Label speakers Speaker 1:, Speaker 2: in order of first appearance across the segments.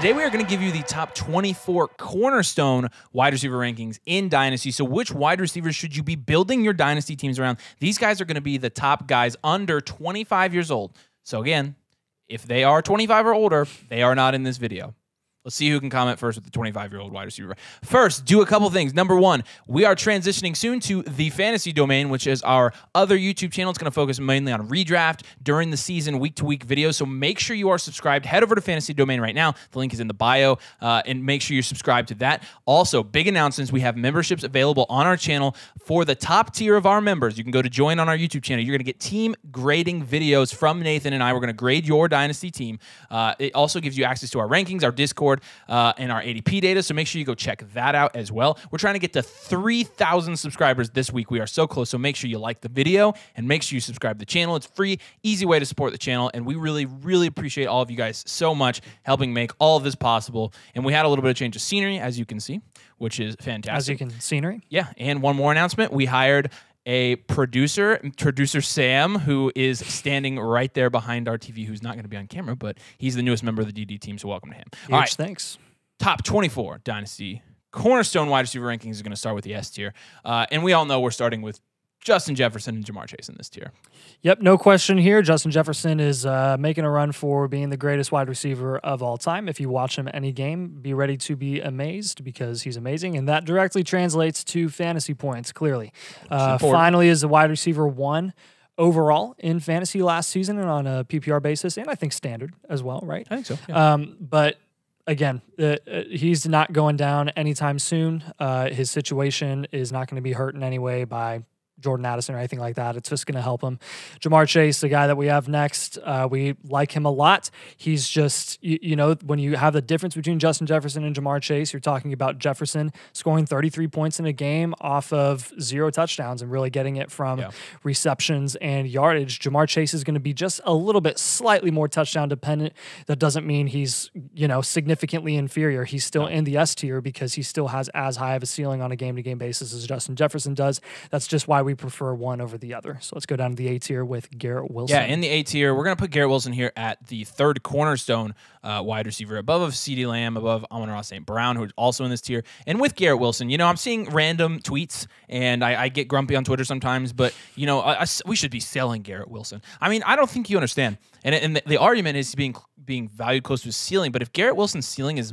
Speaker 1: Today we are going to give you the top 24 Cornerstone wide receiver rankings in Dynasty. So which wide receivers should you be building your Dynasty teams around? These guys are going to be the top guys under 25 years old. So again, if they are 25 or older, they are not in this video. Let's see who can comment first with the 25-year-old wide receiver. First, do a couple things. Number one, we are transitioning soon to the fantasy domain, which is our other YouTube channel. It's going to focus mainly on redraft during the season, week-to-week videos. So make sure you are subscribed. Head over to fantasy domain right now. The link is in the bio, and make sure you're subscribed to that. Also, big announcements. We have memberships available on our channel for the top tier of our members. You can go to join on our YouTube channel. You're going to get team grading videos from Nathan and I. We're going to grade your Dynasty team. It also gives you access to our rankings, our Discord, and our ADP data, so make sure you go check that out as well. We're trying to get to 3,000 subscribers this week. We are so close, so make sure you like the video and make sure you subscribe to the channel. It's free, easy way to support the channel, and we really, really appreciate all of you guys so much helping make all of this possible. And we had a little bit of change of scenery, as you can see, which is fantastic.
Speaker 2: As you can, scenery?
Speaker 1: Yeah, and one more announcement. We hired a producer Sam, who is standing right there behind our TV, who's not going to be on camera, but he's the newest member of the DD team, so welcome to him.
Speaker 2: Huge
Speaker 1: all right,
Speaker 2: thanks.
Speaker 1: Top 24 Dynasty Cornerstone wide receiver rankings is going to start with the S tier, and we all know we're starting with Justin Jefferson and Jamar Chase in this tier.
Speaker 2: Yep, no question here. Justin Jefferson is making a run for being the greatest wide receiver of all time. If you watch him any game, be ready to be amazed because he's amazing, and that directly translates to fantasy points, clearly. Finally is the wide receiver one overall in fantasy last season and on a PPR basis, and I think standard as well, right?
Speaker 1: I think so, yeah.
Speaker 2: But again, he's not going down anytime soon. His situation is not going to be hurt in any way by Jordan Addison or anything like that. It's just going to help him. Jamar Chase, the guy that we have next, we like him a lot. He's just, you know, when you have the difference between Justin Jefferson and Jamar Chase, you're talking about Jefferson scoring 33 points in a game off of 0 touchdowns and really getting it from receptions and yardage. Jamar Chase is going to be just a little bit slightly more touchdown dependent. That doesn't mean he's, you know, significantly inferior. He's still in the S tier because he still has as high of a ceiling on a game-to-game basis as Justin Jefferson does. That's just why we prefer one over the other. So let's go down to the A tier with Garrett Wilson.
Speaker 1: Yeah, in the A tier, we're going to put Garrett Wilson here at the third Cornerstone wide receiver, above of CeeDee Lamb, above Amon-Ra St. Brown, who's also in this tier. And with Garrett Wilson, you know, I'm seeing random tweets, and I get grumpy on Twitter sometimes, but, you know, we should be selling Garrett Wilson. I mean, I don't think you understand. And the argument is being valued close to his ceiling, but if Garrett Wilson's ceiling is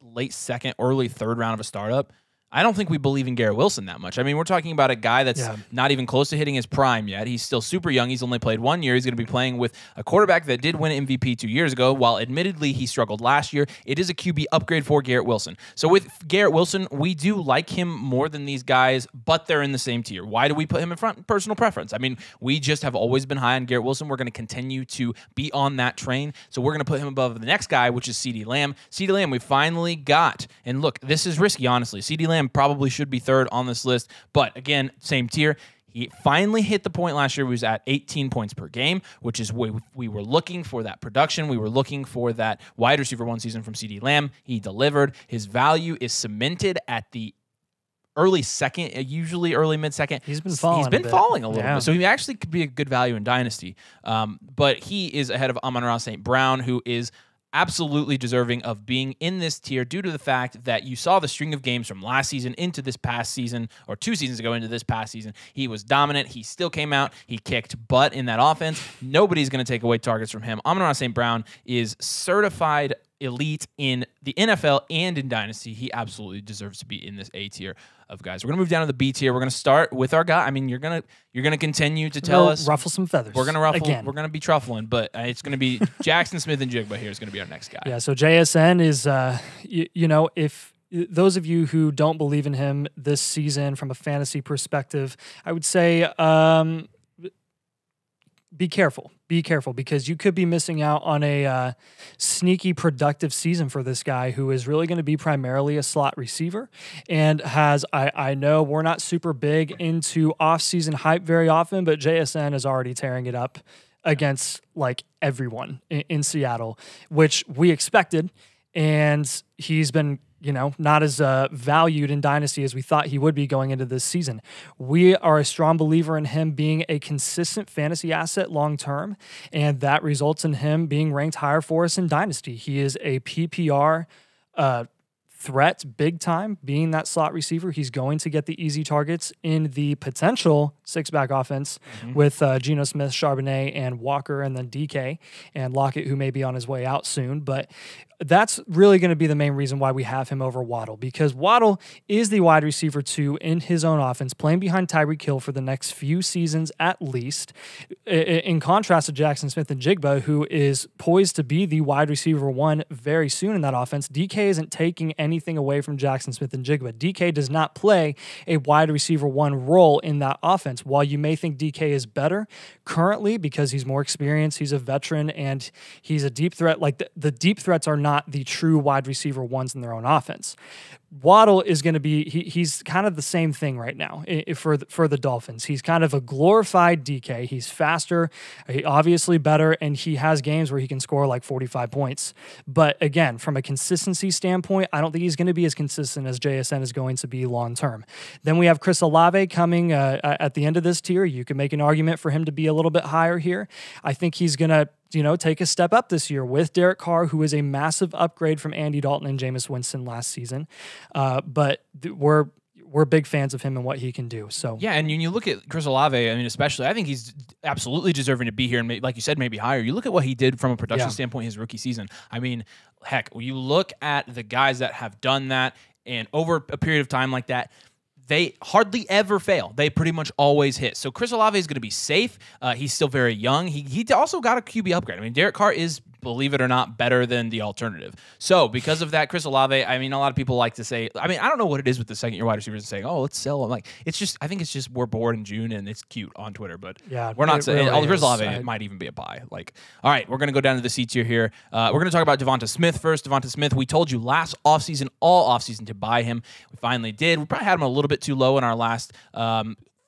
Speaker 1: late second, early third round of a startup, I don't think we believe in Garrett Wilson that much. I mean, we're talking about a guy that's not even close to hitting his prime yet. He's still super young. He's only played 1 year. He's going to be playing with a quarterback that did win MVP 2 years ago. While admittedly he struggled last year, it is a QB upgrade for Garrett Wilson. So with Garrett Wilson, we do like him more than these guys, but they're in the same tier. Why do we put him in front? Personal preference. I mean, we just have always been high on Garrett Wilson. We're going to continue to be on that train. So we're going to put him above the next guy, which is CeeDee Lamb. CeeDee Lamb we finally got. And look, this is risky, honestly. CeeDee Lamb probably should be third on this list, but again, same tier. He finally hit the point last year. He was at 18 points per game, which is where we were looking for that production. We were looking for that wide receiver one season from CeeDee Lamb. He delivered. His value is cemented at the early second, usually early mid-second.
Speaker 2: He's been falling
Speaker 1: a little bit. So he actually could be a good value in Dynasty. But he is ahead of Amon-Ra St. Brown, who is absolutely deserving of being in this tier due to the fact that you saw the string of games from last season into this past season, or 2 seasons ago into this past season. He was dominant. He still came out. He kicked butt in that offense. Nobody's going to take away targets from him. Amon-Ra St. Brown is certified elite in the NFL and in Dynasty. He absolutely deserves to be in this A tier of guys. We're gonna move down to the B tier. We're gonna start with our guy. I mean, you're gonna continue to tell us,
Speaker 2: ruffle some feathers.
Speaker 1: We're gonna ruffle
Speaker 2: again.
Speaker 1: We're gonna be truffling, but it's gonna be Jackson Smith and Jigba here is gonna be our next guy.
Speaker 2: Yeah. So JSN is, you know, if those of you who don't believe in him this season from a fantasy perspective, I would say, be careful. Be careful because you could be missing out on a sneaky productive season for this guy who is really going to be primarily a slot receiver and has, I know we're not super big into off-season hype very often, but JSN is already tearing it up against like everyone in Seattle, which we expected. And he's been not as valued in Dynasty as we thought he would be going into this season. We are a strong believer in him being a consistent fantasy asset long term, and that results in him being ranked higher for us in Dynasty. He is a PPR threat big time, being that slot receiver. He's going to get the easy targets in the potential six-back offense with Geno Smith, Charbonnet, and Walker, and then DK and Lockett, who may be on his way out soon. But that's really going to be the main reason why we have him over Waddle, because Waddle is the wide receiver 2 in his own offense, playing behind Tyreek Hill for the next few seasons at least, in contrast to Jackson Smith and Jigba, who is poised to be the wide receiver 1 very soon in that offense. DK isn't taking anything away from Jackson Smith and Jigba. DK does not play a wide receiver 1 role in that offense. While you may think DK is better currently because he's more experienced, he's a veteran, and he's a deep threat, like the deep threats are not the true wide receiver 1s in their own offense. Waddle is going to be, he's kind of the same thing right now for the Dolphins. He's kind of a glorified DK. He's faster, obviously better, and he has games where he can score like 45 points. But again, from a consistency standpoint, I don't think he's going to be as consistent as JSN is going to be long term. Then we have Chris Olave coming at the end of this tier. You can make an argument for him to be a little bit higher here. I think he's going to take a step up this year with Derek Carr, who is a massive upgrade from Andy Dalton and Jameis Winston last season. But we're big fans of him and what he can do. So
Speaker 1: yeah, and when you look at Chris Olave, I mean, especially, I think he's absolutely deserving to be here, and like you said, maybe higher. You look at what he did from a production standpoint his rookie season. I mean, heck, you look at the guys that have done that, and over a period of time like that, they hardly ever fail. They pretty much always hit. So Chris Olave is going to be safe. He's still very young. He also got a QB upgrade. I mean, Derek Carr is, believe it or not, better than the alternative. So because of that, Chris Olave, I mean, a lot of people like to say, I mean, I don't know what it is with the second-year wide receivers saying, oh, let's sell them. Like, it's just, I think it's just we're bored in June and it's cute on Twitter, but
Speaker 2: yeah,
Speaker 1: we're not saying,
Speaker 2: really
Speaker 1: Chris Olave might even be a buy. Like, all right, we're going to go down to the C tier here. We're going to talk about Devonta Smith first. Devonta Smith, we told you last offseason, all offseason, to buy him. We finally did. We probably had him a little bit too low in our last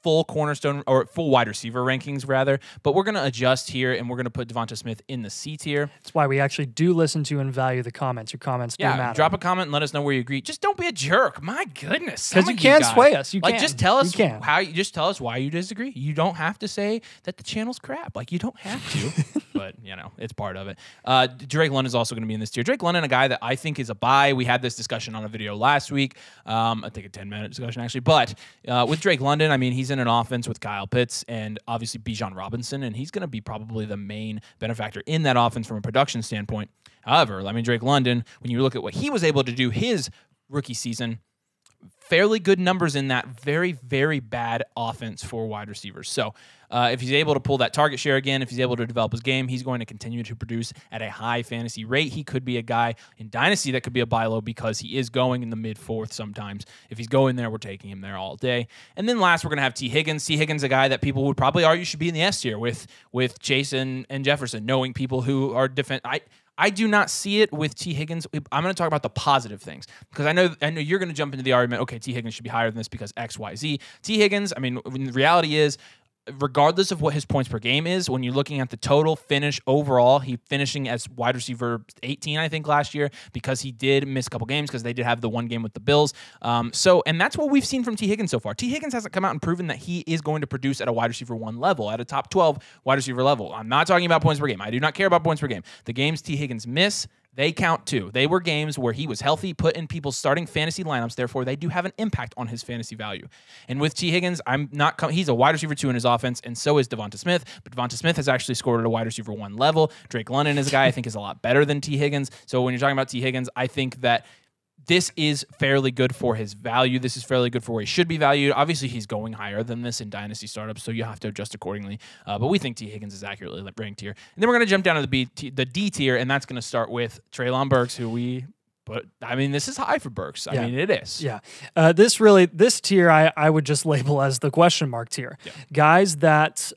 Speaker 1: full cornerstone or full wide receiver rankings rather, but we're going to adjust here and we're going to put Devonta Smith in the C tier.
Speaker 2: That's why we actually do listen to and value the comments. Your comments do matter.
Speaker 1: Drop a comment and let us know where you agree. Just don't be a jerk. My goodness.
Speaker 2: Because you can't sway us. You
Speaker 1: like,
Speaker 2: can.
Speaker 1: just tell us just tell us why you disagree. You don't have to say that the channel's crap. Like, you don't have to, but it's part of it. Drake London is also going to be in this tier. Drake London, a guy that I think is a buy. We had this discussion on a video last week. I think a 10-minute discussion actually, but with Drake London, I mean, he's in an offense with Kyle Pitts and obviously Bijan Robinson, and he's going to be probably the main benefactor in that offense from a production standpoint. However, I mean, Drake London, when you look at what he was able to do his rookie season, fairly good numbers in that very, very bad offense for wide receivers. So if he's able to pull that target share again, if he's able to develop his game, he's going to continue to produce at a high fantasy rate. He could be a guy in Dynasty that could be a buy low because he is going in the mid-4th sometimes. If he's going there, we're taking him there all day. And then last, we're going to have T. Higgins. T. Higgins, a guy that people would probably argue should be in the S tier with Chase and Jefferson, knowing people who are I do not see it with T. Higgins. I'm going to talk about the positive things because I know you're going to jump into the argument, okay, T. Higgins should be higher than this because X, Y, Z. T. Higgins, I mean, the reality is, regardless of what his points per game is, when you're looking at the total finish overall, he finishing as wide receiver 18, I think, last year because he did miss a couple games because they did have the one game with the Bills. And that's what we've seen from T. Higgins so far. T. Higgins hasn't come out and proven that he is going to produce at a wide receiver 1 level, at a top 12 wide receiver level. I'm not talking about points per game. I do not care about points per game. The games T. Higgins miss, they count too. They were games where he was healthy, put in people's starting fantasy lineups. Therefore, they do have an impact on his fantasy value. And with T. Higgins, he's a wide receiver 2 in his offense, and so is Devonta Smith. But Devonta Smith has actually scored at a wide receiver 1 level. Drake London is a guy I think is a lot better than T. Higgins. So when you're talking about T. Higgins, I think that this is fairly good for his value. This is fairly good for where he should be valued. Obviously, he's going higher than this in Dynasty startups, so you have to adjust accordingly. But we think T. Higgins is accurately ranked here. And then we're going to jump down to the D tier, and that's going to start with Treylon Burks, who we put. I mean, this is high for Burks. I mean, it is.
Speaker 2: Yeah. This tier, I would just label as the question mark tier. Yeah. Guys that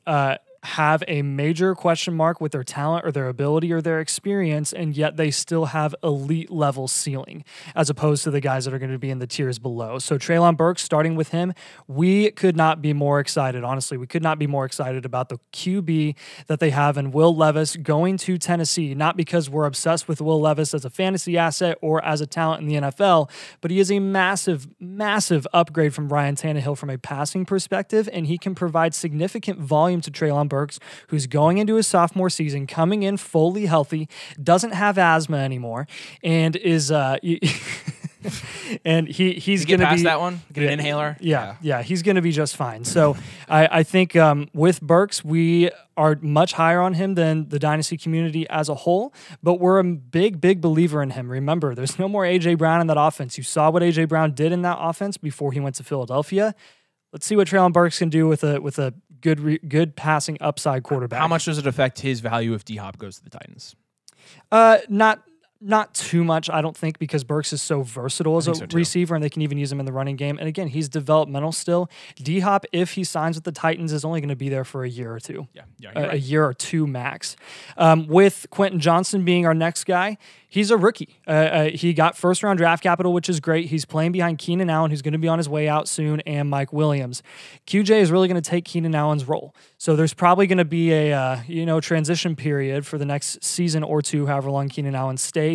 Speaker 2: have a major question mark with their talent or their ability or their experience, and yet they still have elite level ceiling as opposed to the guys that are going to be in the tiers below. So Treylon Burks, starting with him, we could not be more excited. Honestly, we could not be more excited about the QB that they have in Will Levis going to Tennessee, not because we're obsessed with Will Levis as a fantasy asset or as a talent in the NFL, but he is a massive, massive upgrade from Ryan Tannehill from a passing perspective, and he can provide significant volume to Treylon Burks, who's going into his sophomore season, coming in fully healthy, doesn't have asthma anymore, and is and he's going to be
Speaker 1: that one. Get an inhaler.
Speaker 2: Yeah, he's going to be just fine. So I think with Burks, we are much higher on him than the Dynasty community as a whole, but we're a big believer in him. Remember, there's no more A.J. Brown in that offense. You saw what A.J. Brown did in that offense before he went to Philadelphia. Let's see what Treylon Burks can do with a good passing upside quarterback.
Speaker 1: How much does it affect his value if D-Hop goes to the Titans?
Speaker 2: Not too much, I don't think, because Burks is so versatile as a receiver, and they can even use him in the running game. And again, he's developmental still. D-Hop, if he signs with the Titans, is only going to be there for a year or two. A year or two max. With Quentin Johnson being our next guy, he's a rookie. He got first-round draft capital, which is great. He's playing behind Keenan Allen, who's going to be on his way out soon, and Mike Williams. QJ is really going to take Keenan Allen's role. So there's probably going to be a transition period for the next season or two, however long Keenan Allen stays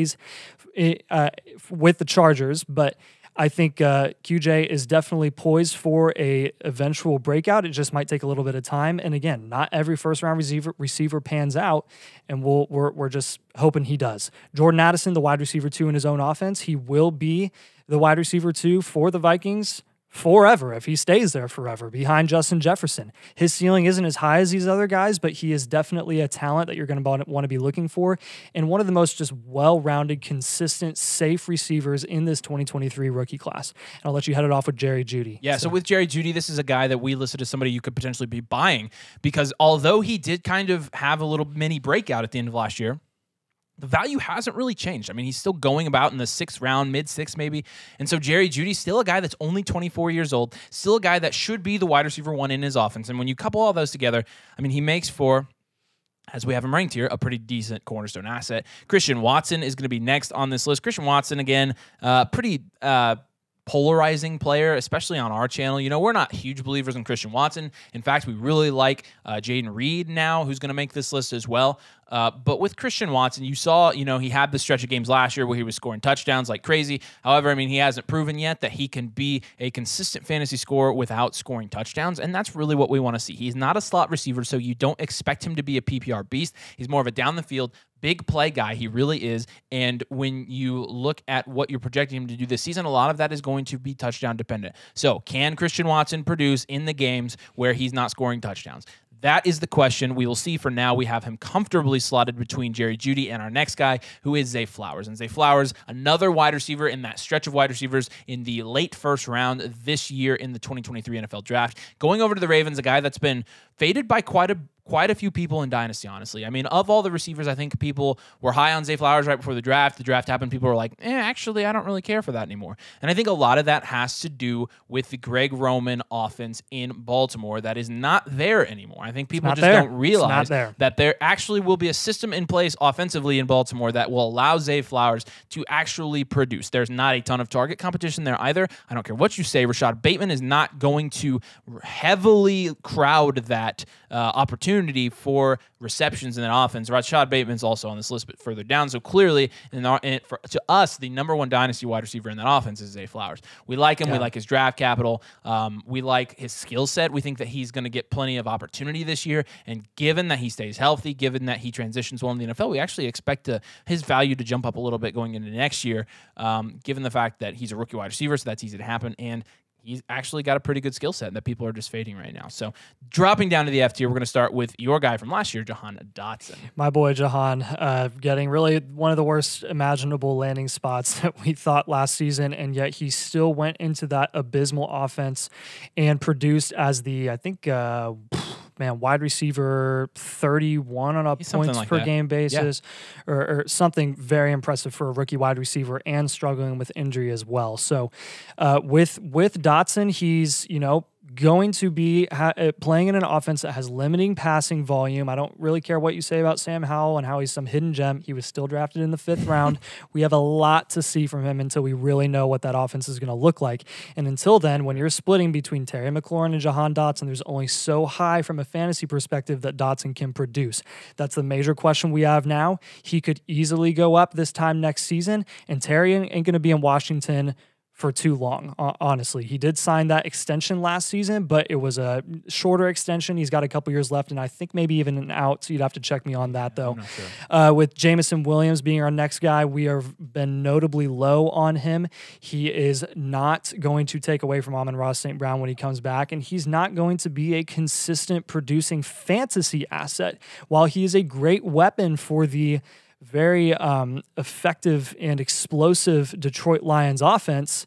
Speaker 2: with the Chargers. But I think QJ is definitely poised for a eventual breakout. It just might take a little bit of time. And again, not every first-round receiver pans out, and we're just hoping he does. Jordan Addison, the wide receiver 2 in his own offense, he will be the wide receiver 2 for the Vikings forever, if he stays there forever, behind Justin Jefferson. His ceiling isn't as high as these other guys, but he is definitely a talent that you're going to want to be looking for, and one of the most just well-rounded, consistent, safe receivers in this 2023 rookie class. And I'll let you head it off with Jerry Jeudy.
Speaker 1: Yeah, so with Jerry Jeudy, this is a guy that we listed as somebody you could potentially be buying, because although he did kind of have a little mini breakout at the end of last year, the value hasn't really changed. I mean, he's still going about in the 6th round, mid-6 maybe. And so Jerry Jeudy's still a guy that's only 24 years old, still a guy that should be the wide receiver 1 in his offense. And when you couple all those together, I mean, he makes for, as we have him ranked here, a pretty decent cornerstone asset. Christian Watson is going to be next on this list. Christian Watson, again, pretty polarizing player, especially on our channel. You know, we're not huge believers in Christian Watson. In fact, we really like Jaden Reed now, who's going to make this list as well. But with Christian Watson, you saw, he had the stretch of games last year where he was scoring touchdowns like crazy. However, I mean, he hasn't proven yet that he can be a consistent fantasy scorer without scoring touchdowns, and that's really what we want to see. He's not a slot receiver, so you don't expect him to be a PPR beast. He's more of a down the field, big play guy. He really is. And when you look at what you're projecting him to do this season, a lot of that is going to be touchdown dependent. So can Christian Watson produce in the games where he's not scoring touchdowns? That is the question. We will see. For now, we have him comfortably slotted between Jerry Jeudy and our next guy, who is Zay Flowers. And Zay Flowers, another wide receiver in that stretch of wide receivers in the late 1st round this year in the 2023 NFL Draft. Going over to the Ravens, a guy that's been faded by quite a few people in Dynasty, honestly. I mean, of all the receivers, I think people were high on Zay Flowers right before the draft. The draft happened. People were like, actually, I don't really care for that anymore. And I think a lot of that has to do with the Greg Roman offense in Baltimore that is not there anymore. I think people just don't realize that there actually will be a system in place offensively in Baltimore that will allow Zay Flowers to actually produce. There's not a ton of target competition there either. I don't care what you say. Rashad Bateman is not going to heavily crowd that opportunity for receptions in that offense. Rashad Bateman's also on this list, but further down. So clearly, to us, the number 1 Dynasty wide receiver in that offense is Zay Flowers. We like him. Yeah. We like his draft capital. We like his skill set. We think that he's going to get plenty of opportunity this year. And given that he stays healthy, given that he transitions well in the NFL, we actually expect his value to jump up a little bit going into next year, given the fact that he's a rookie wide receiver, so that's easy to happen. And he's actually got a pretty good skill set that people are just fading right now. So dropping down to the F tier, we're going to start with your guy from last year, Jahan Dotson.
Speaker 2: My boy Jahan, getting really one of the worst imaginable landing spots that we thought last season, and yet he still went into that abysmal offense and produced as the, I think, wide receiver 31 on a points per game basis, or something very impressive for a rookie wide receiver and struggling with injury as well. So with Dotson, he's, going to be playing in an offense that has limiting passing volume. I don't really care what you say about Sam Howell and how he's some hidden gem. He was still drafted in the 5th round. We have a lot to see from him until we really know what that offense is going to look like. And until then, when you're splitting between Terry McLaurin and Jahan Dotson, there's only so high from a fantasy perspective that Dotson can produce. That's the major question we have now. He could easily go up this time next season, and Terry ain't going to be in Washington for too long, honestly. He did sign that extension last season, but it was a shorter extension. He's got a couple years left, and I think maybe even an out, so you'd have to check me on that, though.
Speaker 1: I'm not sure.
Speaker 2: With Jamison Williams being our next guy, we have been notably low on him. He is not going to take away from Amon-Ra St. Brown when he comes back, and he's not going to be a consistent producing fantasy asset. While he is a great weapon for the very effective and explosive Detroit Lions offense,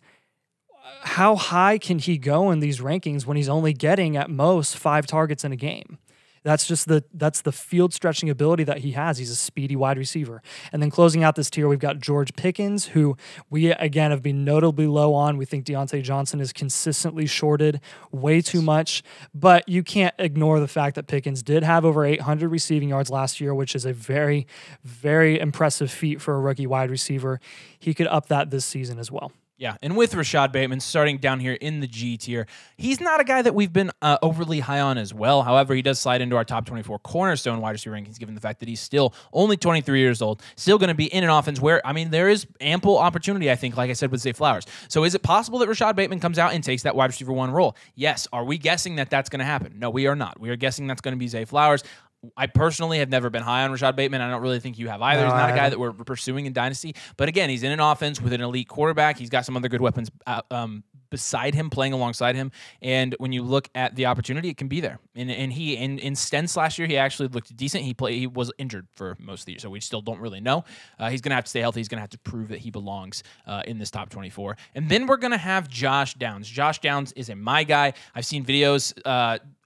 Speaker 2: how high can he go in these rankings when he's only getting at most 5 targets in a game? That's just that's the field stretching ability that he has. He's a speedy wide receiver. And then closing out this tier, we've got George Pickens, who we, again, have been notably low on. We think Deontay Johnson is consistently shorted way too much. But you can't ignore the fact that Pickens did have over 800 receiving yards last year, which is a very, very impressive feat for a rookie wide receiver. He could up that this season as well.
Speaker 1: Yeah, and with Rashad Bateman starting down here in the G tier, he's not a guy that we've been overly high on as well. However, he does slide into our top 24 Cornerstone wide receiver rankings, given the fact that he's still only 23 years old, still going to be in an offense where, I mean, there is ample opportunity, I think, like I said, with Zay Flowers. So is it possible that Rashad Bateman comes out and takes that wide receiver 1 role? Yes. Are we guessing that that's going to happen? No, we are not. We are guessing that's going to be Zay Flowers. I personally have never been high on Rashad Bateman. I don't really think you have either.
Speaker 2: No,
Speaker 1: he's not a guy that we're pursuing in Dynasty. But again, he's in an offense with an elite quarterback. He's got some other good weapons beside him, playing alongside him. And when you look at the opportunity, it can be there. And he, in Stents last year, he actually looked decent. He was injured for most of the year, so we still don't really know. He's going to have to stay healthy. He's going to have to prove that he belongs in this top 24. And then we're going to have Josh Downs. Josh Downs is my guy. I've seen videos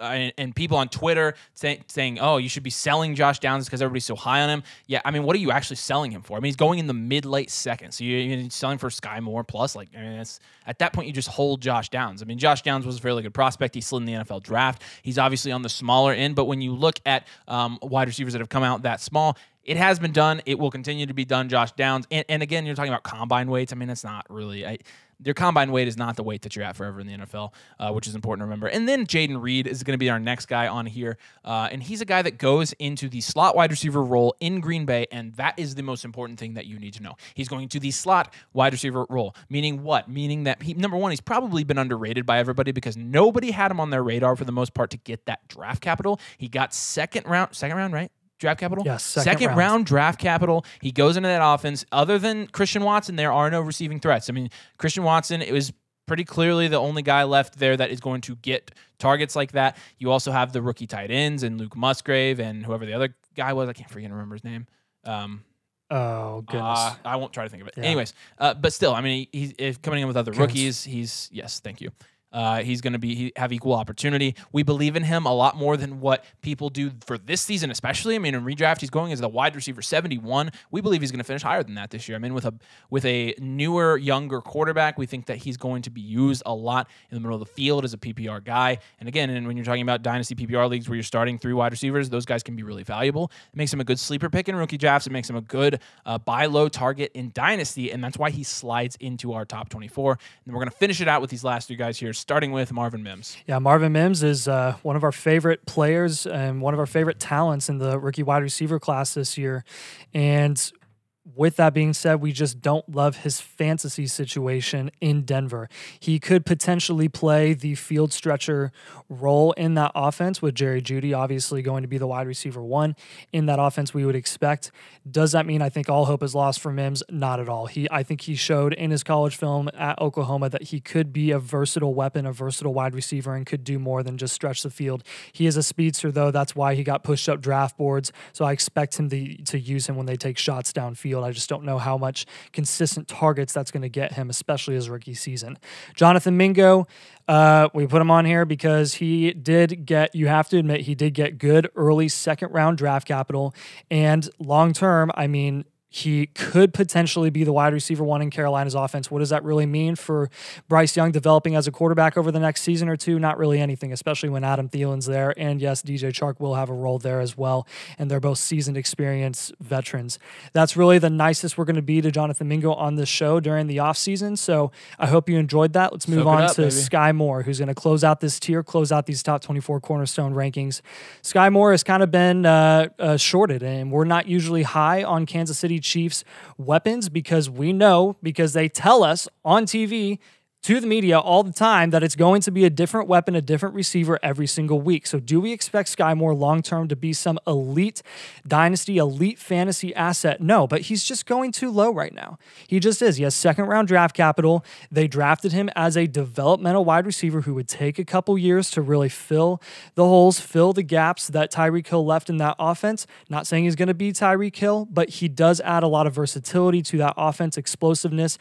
Speaker 1: and people on Twitter saying, oh, you should be selling Josh Downs because everybody's so high on him. Yeah, I mean, what are you actually selling him for? I mean, he's going in the mid-late second, so you're selling for Sky Moore plus. Like, I mean, at that point, you just hold Josh Downs. I mean, Josh Downs was a fairly good prospect. He slid in the NFL draft. He's obviously on the smaller end, but when you look at wide receivers that have come out that small, it has been done. It will continue to be done, Josh Downs. And again, you're talking about combine weights. I mean, it's not really... Their combine weight is not the weight that you're at forever in the NFL, which is important to remember. And then Jaden Reed is going to be our next guy on here. And he's a guy that goes into the slot wide receiver role in Green Bay, and that is the most important thing that you need to know. He's going to the slot wide receiver role, meaning what? Meaning that, number one, he's probably been underrated by everybody because nobody had him on their radar for the most part to get that draft capital. He got second round, right? Draft capital?
Speaker 2: Yes,
Speaker 1: second round draft capital. He goes into that offense. Other than Christian Watson, there are no receiving threats. I mean, Christian Watson, it was pretty clearly the only guy left there that is going to get targets like that. You also have the rookie tight ends and Luke Musgrave and whoever the other guy was. I can't freaking remember his name.
Speaker 2: Oh, goodness.
Speaker 1: I won't try to think of it.
Speaker 2: Yeah.
Speaker 1: Anyways, but still, I mean, he's coming in with other rookies. Yes, thank you. He's going to have equal opportunity. We believe in him a lot more than what people do for this season, especially. I mean, in redraft, he's going as the wide receiver 71. We believe he's going to finish higher than that this year. I mean, with a newer, younger quarterback, we think that he's going to be used a lot in the middle of the field as a PPR guy. And again, when you're talking about dynasty PPR leagues where you're starting 3 wide receivers, those guys can be really valuable. It makes him a good sleeper pick in rookie drafts. It makes him a good buy low target in dynasty, and that's why he slides into our top 24. And we're going to finish it out with these last 3 guys here, starting with Marvin Mims.
Speaker 2: Yeah, Marvin Mims is one of our favorite players and one of our favorite talents in the rookie wide receiver class this year. And with that being said, we just don't love his fantasy situation in Denver. He could potentially play the field stretcher role in that offense with Jerry Jeudy obviously going to be the wide receiver 1 in that offense we would expect. Does that mean I think all hope is lost for Mims? Not at all. I think he showed in his college film at Oklahoma that he could be a versatile weapon, a versatile wide receiver, and could do more than just stretch the field. He is a speedster, though. That's why he got pushed up draft boards. So I expect him to use him when they take shots downfield. I just don't know how much consistent targets that's going to get him, especially his rookie season. Jonathan Mingo, we put him on here because he did get, you have to admit, he did get good early second round draft capital. And long term, I mean, He could potentially be the wide receiver one in Carolina's offense. What does that really mean for Bryce Young developing as a quarterback over the next season or two? Not really anything, especially when Adam Thielen's there. And yes, DJ Chark will have a role there as well. And they're both seasoned, experienced veterans. That's really the nicest we're going to be to Jonathan Mingo on this show during the offseason. So I hope you enjoyed that. Let's move on to Sky Moore, who's going to close out this tier, close out these top 24 Cornerstone rankings. Sky Moore has kind of been shorted, and we're not usually high on Kansas City Chiefs weapons because they tell us on TV to the media all the time that it's going to be a different weapon, a different receiver every single week. So do we expect Sky Moore long-term to be some elite dynasty, elite fantasy asset? No, but he's just going too low right now. He just is. He has second-round draft capital. They drafted him as a developmental wide receiver who would take a couple years to really fill the holes, fill the gaps that Tyreek Hill left in that offense. Not saying he's going to be Tyreek Hill, but he does add a lot of versatility to that offense, explosiveness,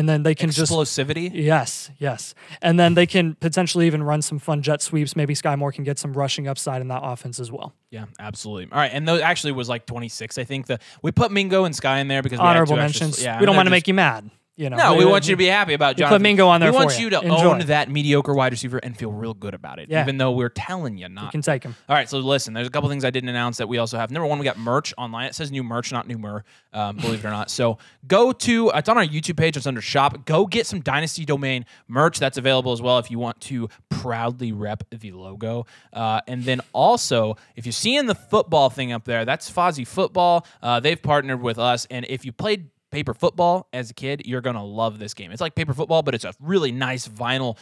Speaker 2: and then they can
Speaker 1: explosivity.
Speaker 2: Yes. And then they can potentially even run some fun jet sweeps. Maybe Sky Moore can get some rushing upside in that offense as well.
Speaker 1: Yeah, absolutely. All right, and those actually was like 26, I think. We put Mingo and Sky in there because
Speaker 2: honorable mentions. We don't want to make you mad.
Speaker 1: No, we want you to be happy about Jonathan.
Speaker 2: Put Mingo on there.
Speaker 1: We want you to own that mediocre wide receiver and feel real good about it, even though we're telling you not.
Speaker 2: You can take him.
Speaker 1: All right, so listen, there's a couple things I didn't announce that we also have. Number one, we got merch online. It says new merch, not new mer, believe it or not. So go to, it's on our YouTube page. It's under shop. Go get some Dynasty Domain merch. That's available as well if you want to proudly rep the logo. And then also, if you're seeing the football thing up there, that's Fozzie Football. They've partnered with us, and if you played paper football as a kid, you're going to love this game. It's like paper football, but it's a really nice vinyl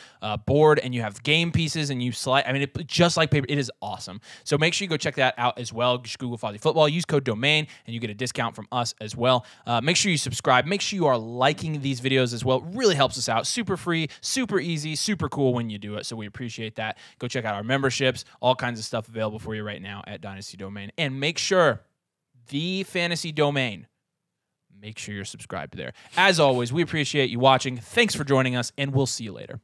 Speaker 1: board, and you have game pieces, and you slide. I mean, just like paper. It is awesome. So make sure you go check that out as well. Just Google Fozzie Football. Use code DOMAIN, and you get a discount from us as well. Make sure you subscribe. Make sure you are liking these videos as well. It really helps us out. Super free, super easy, super cool when you do it, so we appreciate that. Go check out our memberships. All kinds of stuff available for you right now at Dynasty Domain. And make sure the Fantasy Domain, make sure you're subscribed there. As always, we appreciate you watching. Thanks for joining us, and we'll see you later.